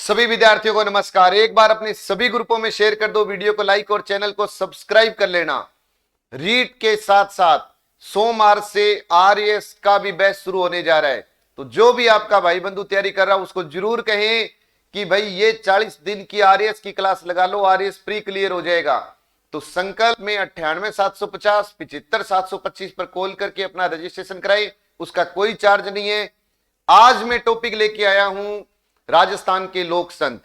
सभी विद्यार्थियों को नमस्कार। एक बार अपने सभी ग्रुपों में शेयर कर दो, वीडियो को लाइक और चैनल को सब्सक्राइब कर लेना। रीट के साथ साथ सोमवार से आरएएस का भी बैच शुरू होने जा रहा है, तो जो भी आपका भाई बंधु तैयारी कर रहा है उसको जरूर कहें कि भाई ये 40 दिन की आरएएस की क्लास लगा लो, आरएएस प्री क्लियर हो जाएगा। तो संकल्प में 98,750 75,725 पर कॉल करके अपना रजिस्ट्रेशन कराए, उसका कोई चार्ज नहीं है। आज मैं टॉपिक लेके आया हूं राजस्थान के लोक संत,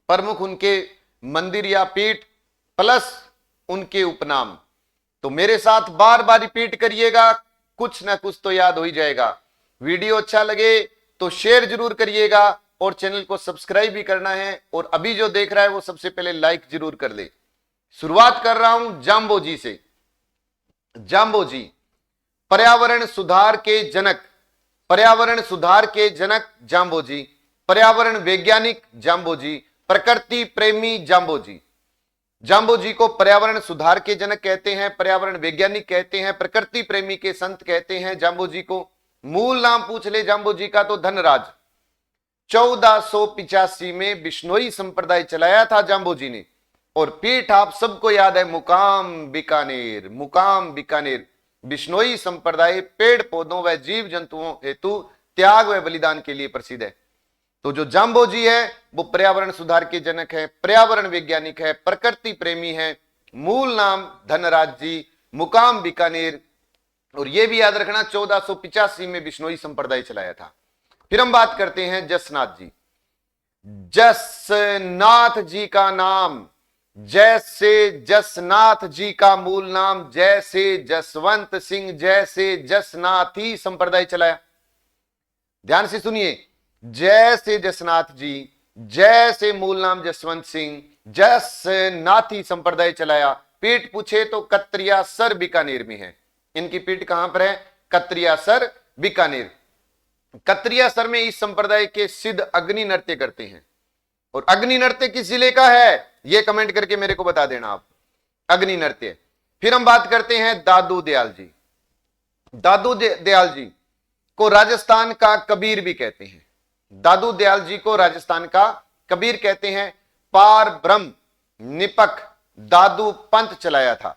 प्रमुख उनके मंदिर या पीठ प्लस उनके उपनाम। तो मेरे साथ बार बार रिपीट करिएगा, कुछ ना कुछ तो याद हो ही जाएगा। वीडियो अच्छा लगे तो शेयर जरूर करिएगा और चैनल को सब्सक्राइब भी करना है, और अभी जो देख रहा है वो सबसे पहले लाइक जरूर कर दे। शुरुआत कर रहा हूं जाम्बोजी से। जाम्बोजी पर्यावरण सुधार के जनक, पर्यावरण सुधार के जनक जाम्बोजी, पर्यावरण वैज्ञानिक जाम्बोजी, प्रकृति प्रेमी जाम्बोजी। जाम्बोजी को पर्यावरण सुधार के जनक कहते हैं, पर्यावरण वैज्ञानिक कहते हैं, प्रकृति प्रेमी के संत कहते हैं जाम्बोजी को। मूल नाम पूछ ले जाम्बोजी का तो धनराज। 1485 में बिश्नोई संप्रदाय चलाया था जाम्बोजी ने, और पीठ आप सबको याद है मुकाम बीकानेर। मुकाम बीकानेर बिश्नोई संप्रदाय पेड़ पौधों व जीव जंतुओं हेतु त्याग व बलिदान के लिए प्रसिद्ध है। तो जो जाम्बोजी है वो पर्यावरण सुधार के जनक है, पर्यावरण वैज्ञानिक है, प्रकृति प्रेमी है। मूल नाम धनराज जी, मुकाम बीकानेर। और यह भी याद रखना 1485 में बिश्नोई संप्रदाय चलाया था। फिर हम बात करते हैं जसनाथ जी। जसनाथ जी का नाम, जैसे जसनाथ जी का मूल नाम जैसे जसवंत सिंह, जैसे जसनाथी संप्रदाय चलाया। ध्यान से सुनिए, जैसे जसनाथ जी, जैसे मूल नाम जसवंत सिंह, जसनाथी संप्रदाय चलाया। पीठ पूछे तो कत्रियासर बीकानेर में है। इनकी पीठ कहां पर है? कत्रियासर बीकानेर। कत्रियासर में इस संप्रदाय के सिद्ध अग्नि नृत्य करते हैं। और अग्नि नृत्य किस जिले का है यह कमेंट करके मेरे को बता देना आप, अग्नि नृत्य। फिर हम बात करते हैं दादू दयाल जी। दादू दयाल जी को राजस्थान का कबीर भी कहते हैं। दादू दयाल जी को राजस्थान का कबीर कहते हैं। पार ब्रह्म निपक दादू पंथ चलाया था।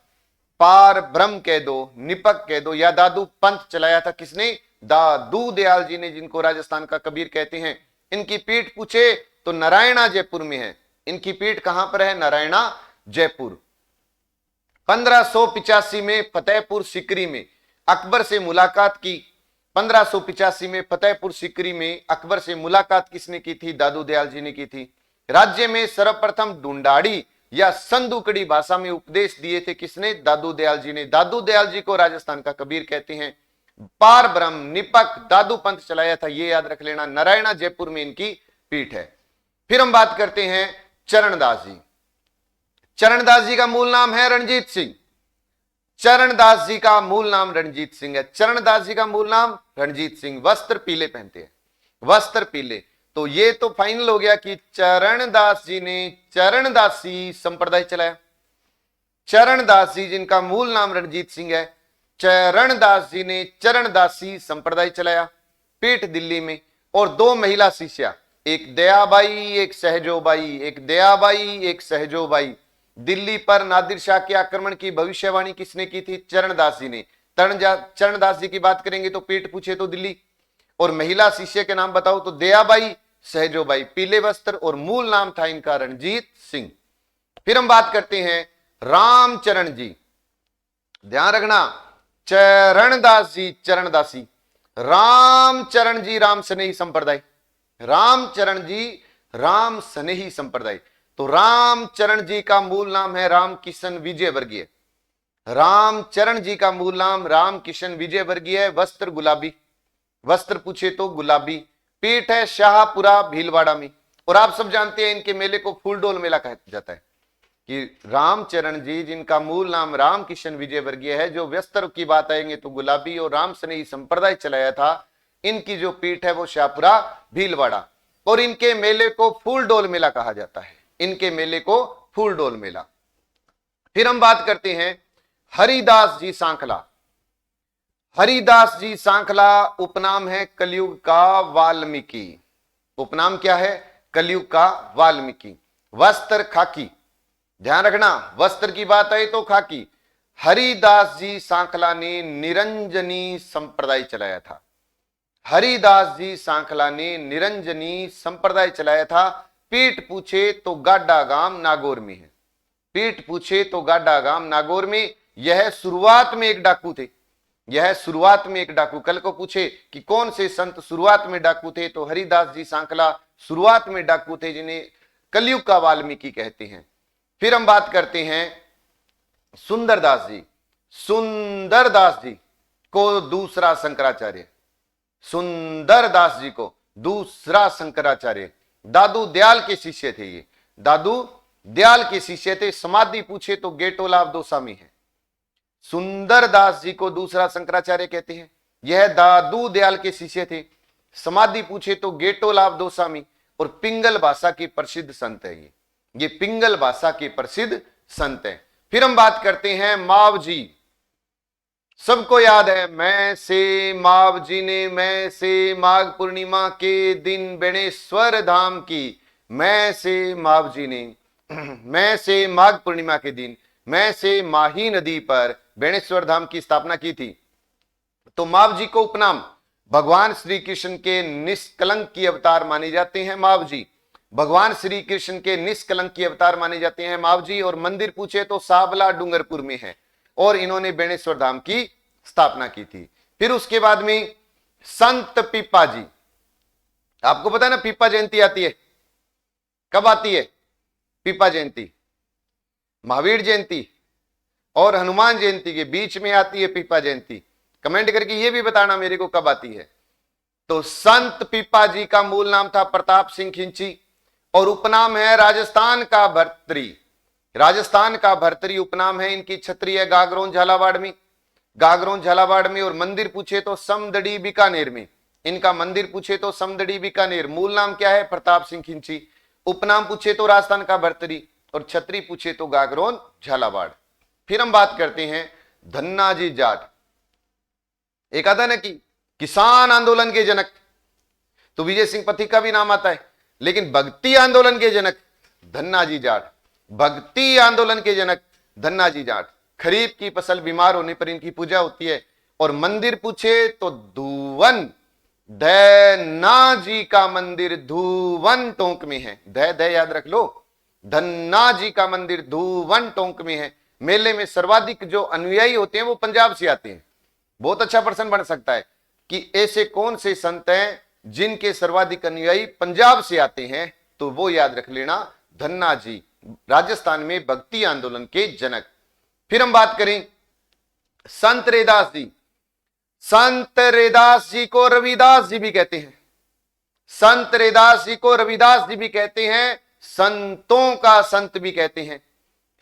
पार ब्रह्म कह दो, निपक कह दो, या दादू पंथ चलाया था किसने? दादू दयाल जी ने, जिनको राजस्थान का कबीर कहते हैं। इनकी पीठ पूछे तो नारायणा जयपुर में है। इनकी पीठ कहां पर है? नारायणा जयपुर। 1585 में फतेहपुर सीकरी में अकबर से मुलाकात की। 1585 में फतेहपुर सीकरी में अकबर से मुलाकात किसने की थी? दादू दयाल जी ने की थी। राज्य में सर्वप्रथम ढूंढाड़ी या संदुकड़ी भाषा में उपदेश दिए थे किसने? दादू दयाल जी ने। दादू दयाल जी को राजस्थान का कबीर कहते हैं। पार ब्रह्म निपक दादू पंथ चलाया था, ये याद रख लेना। नारायणा जयपुर में इनकी पीठ है। फिर हम बात करते हैं चरणदास जी। चरणदास जी का मूल नाम है रणजीत सिंह। चरणदास जी का मूल नाम रणजीत सिंह है। चरणदास जी का मूल नाम रणजीत सिंह। वस्त्र पीले पहनते हैं, वस्त्र पीले। तो ये तो फाइनल हो गया कि चरणदास जी ने चरणदासी संप्रदाय चलाया। चरणदास जी जिनका मूल नाम रणजीत सिंह है, चरणदास जी ने चरणदासी संप्रदाय चलाया। पीठ दिल्ली में। और दो महिला शिष्या, एक दयाबाई एक सहजोबाई, एक दयाबाई एक सहजोबाई। दिल्ली पर नादिर शाह के आक्रमण की भविष्यवाणी किसने की थी? चरणदास जी ने। चरणदास जी की बात करेंगे तो पीठ पूछे तो दिल्ली। और महिला शिष्य के नाम बताओ तो दयाबाई सहजोबाई। पीले वस्त्र और मूल नाम था इनका रणजीत सिंह। फिर हम बात करते हैं रामचरण जी। ध्यान रखना, चरणदास जी चरणदासी, रामचरण जी राम स्नेही संप्रदाय। रामचरण जी राम स्नेही संप्रदाय। तो रामचरण जी का मूल नाम है रामकिशन विजयवर्गीय। रामचरण जी का मूल नाम रामकिशन विजयवर्गीय। वस्त्र गुलाबी, वस्त्र पूछे तो गुलाबी। पीठ है शाहपुरा भीलवाड़ा में। और आप सब जानते हैं इनके मेले को फूलडोल मेला कहा जाता है। कि रामचरण जी जिनका मूल नाम रामकिशन विजयवर्गीय है, जो वस्त्र की बात आएंगे तो गुलाबी, और राम स्नेही संप्रदाय चलाया था। इनकी जो पीठ है वो शाहपुरा भीलवाड़ा। और इनके मेले को फूलडोल मेला कहा जाता है। इनके मेले को फूलडोल मेला। फिर हम बात करते हैं हरिदास जी सांखला। हरिदास जी सांखला उपनाम है कलयुग का वाल्मीकि। उपनाम क्या है? कलयुग का वाल्मीकि। वस्त्र खाकी, ध्यान रखना, वस्त्र की बात है तो खाकी। हरिदास जी सांखला ने निरंजनी संप्रदाय चलाया था। हरिदास जी सांखला ने निरंजनी संप्रदाय चलाया था। पीठ पूछे तो गाडा गांव नागौर में है। पीठ पूछे तो गाडा गांव नागौर में। यह शुरुआत में एक डाकू थे। यह शुरुआत में एक डाकू, कल को पूछे कि कौन से संत शुरुआत में डाकू थे, तो हरिदास जी सांखला शुरुआत में डाकू थे, जिन्हें कलयुग का वाल्मीकि कहते हैं। फिर हम बात करते हैं सुंदरदास जी। सुंदरदास जी को दूसरा शंकराचार्य, सुंदरदास जी को दूसरा शंकराचार्य, दादू दयाल के शिष्य थे। ये दादू दयाल के शिष्य थे। समाधि पूछे तो गेटोला दोसामी है। सुंदरदास जी को दूसरा शंकराचार्य कहते हैं। यह दादू दयाल के शिष्य थे। समाधि पूछे तो गेटोलाभ दोसामी और पिंगल भाषा के प्रसिद्ध संत है। ये पिंगल भाषा के प्रसिद्ध संत है। फिर हम बात करते हैं माव जी। सबको याद है, मैं से माव जी ने मैं से माघ पूर्णिमा के दिन बेणेश्वर धाम की, मैं से माव जी ने मैं से माघ पूर्णिमा के दिन मैं से माही नदी पर बेणेश्वर धाम की स्थापना की थी। तो माव जी को उपनाम भगवान श्री कृष्ण के निष्कलंक की अवतार माने जाते हैं। माव जी भगवान श्री कृष्ण के निष्कलंक की अवतार माने जाते हैं माव जी। और मंदिर पूछे तो साबला डूंगरपुर में है और इन्होंने बेणेश्वर धाम की स्थापना की थी। फिर उसके बाद में संत पीपा जी। आपको पता है ना पीपा जयंती आती है, कब आती है पीपा जयंती? महावीर जयंती और हनुमान जयंती के बीच में आती है पीपा जयंती। कमेंट करके ये भी बताना मेरे को कब आती है। तो संत पीपा जी का मूल नाम था प्रताप सिंह खिंची और उपनाम है राजस्थान का भर्तरी। राजस्थान का भर्तरी उपनाम है। इनकी छत्री है गागरोन झालावाड़ में, गागरोन झालावाड़ में। और मंदिर पूछे तो समदड़ी बीकानेर में। इनका मंदिर पूछे तो समदड़ी बीकानेर। मूल नाम क्या है? प्रताप सिंह खिंची। उपनाम पूछे तो राजस्थान का भर्तरी और छत्री पूछे तो गागरोन झालावाड़। फिर हम बात करते हैं धन्नाजी जाट। एक आता है ना कि किसान आंदोलन के जनक, तो विजय सिंह पथिक का भी नाम आता है, लेकिन भक्ति आंदोलन के जनक धन्नाजी जाट। भक्ति आंदोलन के जनक धन्नाजी जाट। खरीफ की फसल बीमार होने पर इनकी पूजा होती है। और मंदिर पूछे तो धुवन धन्ना जी का मंदिर धुवन टोंक में है। ध याद रख लो, धन्ना जी का मंदिर धुवन टोंक में है। मेले में सर्वाधिक जो अनुयायी होते हैं वो पंजाब से आते हैं। बहुत अच्छा प्रश्न बन सकता है कि ऐसे कौन से संत हैं जिनके सर्वाधिक अनुयायी पंजाब से आते हैं, तो वो याद रख लेना धन्ना जी, राजस्थान में भक्ति आंदोलन के जनक। फिर हम बात करें संत रैदास जी। संत रैदास जी को रविदास जी भी कहते हैं। संत रैदास जी को रविदास जी भी कहते हैं, संतों का संत भी कहते हैं।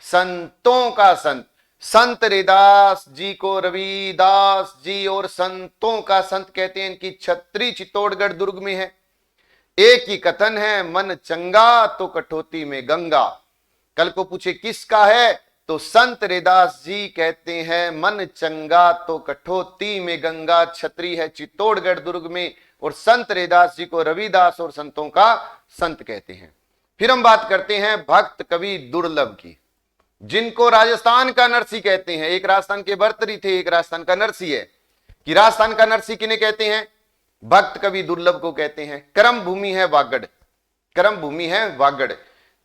संतों का संत, संत रैदास जी को रविदास जी और संतों का संत कहते हैं। इनकी छत्री चित्तौड़गढ़ दुर्ग में है। एक ही कथन है, मन चंगा तो कठौती में गंगा। कल को पूछे किसका है, तो संत रैदास जी कहते हैं मन चंगा तो कठौती में गंगा। छत्री है चित्तौड़गढ़ दुर्ग में। और संत रैदास जी को रविदास और संतों का संत कहते हैं। फिर हम बात करते हैं भक्त कवि दुर्लभ की, जिनको राजस्थान का नरसी कहते हैं। एक राजस्थान के भर्तरी थे, एक राजस्थान का नरसी है। कि राजस्थान का नरसी किन्हें कहते हैं? भक्त कवि दुर्लभ को कहते हैं। कर्म भूमि है वागड़, कर्म भूमि है वागड़।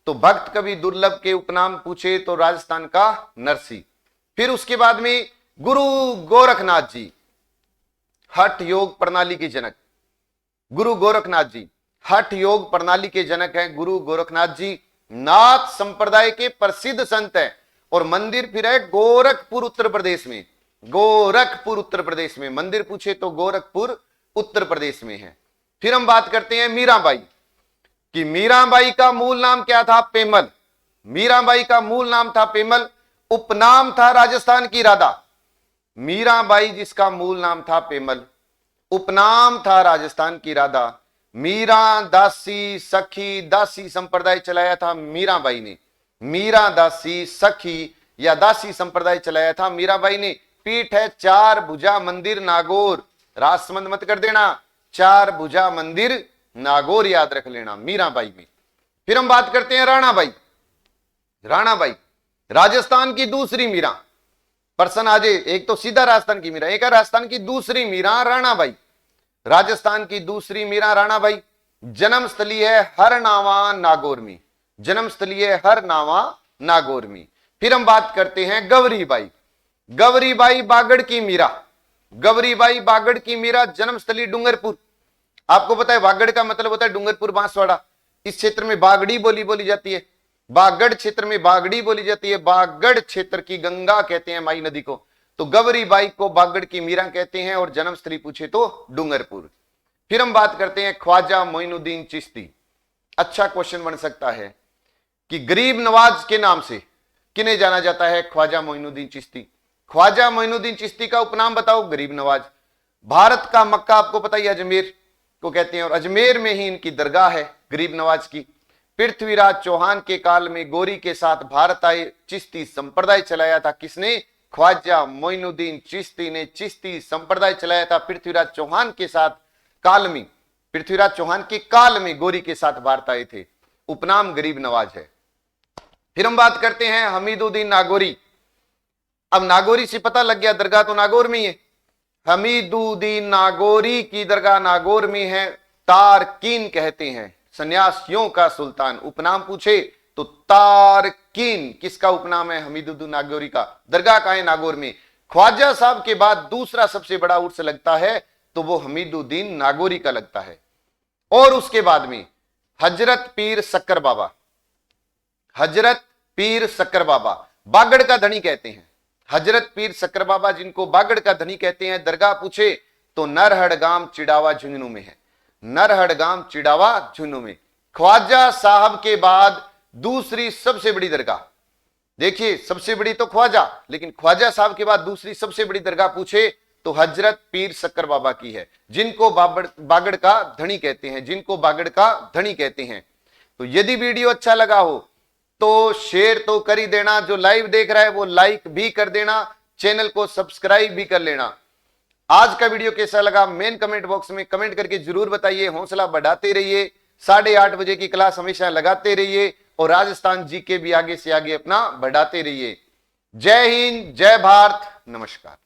तो भक्त कवि दुर्लभ के उपनाम पूछे तो राजस्थान का नरसी। फिर उसके बाद में गुरु गोरखनाथ जी, हठ योग प्रणाली के जनक। गुरु गोरखनाथ जी हठ योग प्रणाली के जनक हैं। गुरु गोरखनाथ जी नाथ संप्रदाय के प्रसिद्ध संत हैं। और मंदिर फिर है गोरखपुर उत्तर प्रदेश में। गोरखपुर उत्तर प्रदेश में मंदिर पूछे तो गोरखपुर उत्तर प्रदेश में है। फिर हम बात करते हैं मीराबाई कि मीराबाई का मूल नाम क्या था? पेमल। मीराबाई का मूल नाम था पेमल, उपनाम था राजस्थान की राधा। मीराबाई जिसका मूल नाम था पेमल, उपनाम था राजस्थान की राधा। मीरा दासी सखी दासी संप्रदाय चलाया था मीराबाई ने। मीरा दासी सखी या दासी संप्रदाय चलाया था मीराबाई ने। पीठ है चार भुजा मंदिर नागौर। राजसमंद मत कर देना, चार भुजा मंदिर नागौर याद रख लेना मीराबाई में। फिर हम बात करते हैं राणाबाई। राणाबाई राजस्थान की दूसरी मीरा। पर्सन आज एक तो सीधा राजस्थान की मीरा, एक है राजस्थान की दूसरी मीरा राणाबाई। राजस्थान की दूसरी मीरा राणाबाई। जन्म स्थली है हरनावा नागौर में। जन्म स्थली है हरनावा नागौर में। फिर हम बात करते हैं गौरीबाई। गौरीबाई बागड़ की मीरा। गौरीबाई बागड़ की मीरा, जन्म स्थली डूंगरपुर। आपको पता है बागड़ का मतलब होता है डूंगरपुर बांसवाड़ा। इस क्षेत्र में बागड़ी बोली जाती है। बागड़ क्षेत्र में बागड़ी बोली जाती है। बागड़ क्षेत्र की गंगा कहते हैं माई नदी को। तो गौरीबाई को बागड़ की मीरा कहते हैं और जन्म स्थली पूछे तो डूंगरपुर। फिर हम बात करते हैं ख्वाजा मोइनुद्दीन चिश्ती। अच्छा क्वेश्चन बन सकता है कि गरीब नवाज के नाम से किन्हें जाना जाता है? ख्वाजा मोइनुद्दीन चिश्ती। ख्वाजा मोइनुद्दीन चिश्ती का उपनाम बताओ? गरीब नवाज। भारत का मक्का आपको पता ही अजमेर को कहते हैं और अजमेर में ही इनकी दरगाह है गरीब नवाज की। पृथ्वीराज चौहान के काल में गोरी के साथ भारत आए चिश्ती संप्रदाय चलाया था। किसने? ख्वाजा मोइनुद्दीन चिश्ती ने चिश्ती संप्रदाय चलाया था पृथ्वीराज चौहान के साथ काल में। पृथ्वीराज चौहान के काल में गोरी के साथ भारत आए थे। उपनाम गरीब नवाज है। फिर हम बात करते हैं हमीदुद्दीन नागौरी। अब नागौरी से पता लग गया दरगाह तो नागौर में ही है। हमीदुद्दीन नागौरी की दरगाह नागौर में है। तारकीन कहते हैं, सन्यासियों का सुल्तान। उपनाम पूछे तो तारकीन किसका उपनाम है? हमीदुद्दीन नागौरी का। दरगाह कहां है? नागौर में। ख्वाजा साहब के बाद दूसरा सबसे बड़ा उर्स लगता है तो वो हमीदुद्दीन नागौरी का लगता है। और उसके बाद में हजरत पीर शक्कर बाबा। हजरत पीर शक्कर बाबा बागड़ का धनी कहते हैं। हजरत पीर शक्कर बाबा जिनको बागड़ का धनी कहते हैं, दरगाह पूछे तो नरहड़गाम चिड़ावा झुंझुनू में है। नरहड़गाम चिड़ावा झुंझुनू में। ख्वाजा साहब के बाद दूसरी सबसे बड़ी दरगाह, देखिए सबसे बड़ी तो ख्वाजा, लेकिन ख्वाजा साहब के बाद दूसरी सबसे बड़ी दरगाह पूछे तो हजरत पीर शक्कर बाबा की है, जिनको बागड़ का धनी कहते हैं। जिनको बागड़ का धनी कहते हैं। तो यदि वीडियो अच्छा लगा हो तो शेयर तो कर ही देना। जो लाइव देख रहा है वो लाइक भी कर देना। चैनल को सब्सक्राइब भी कर लेना। आज का वीडियो कैसा लगा मेन कमेंट बॉक्स में कमेंट करके जरूर बताइए। हौसला बढ़ाते रहिए। 8:30 बजे की क्लास हमेशा लगाते रहिए और राजस्थान जीके भी आगे से आगे अपना बढ़ाते रहिए। जय हिंद, जय भारत, नमस्कार।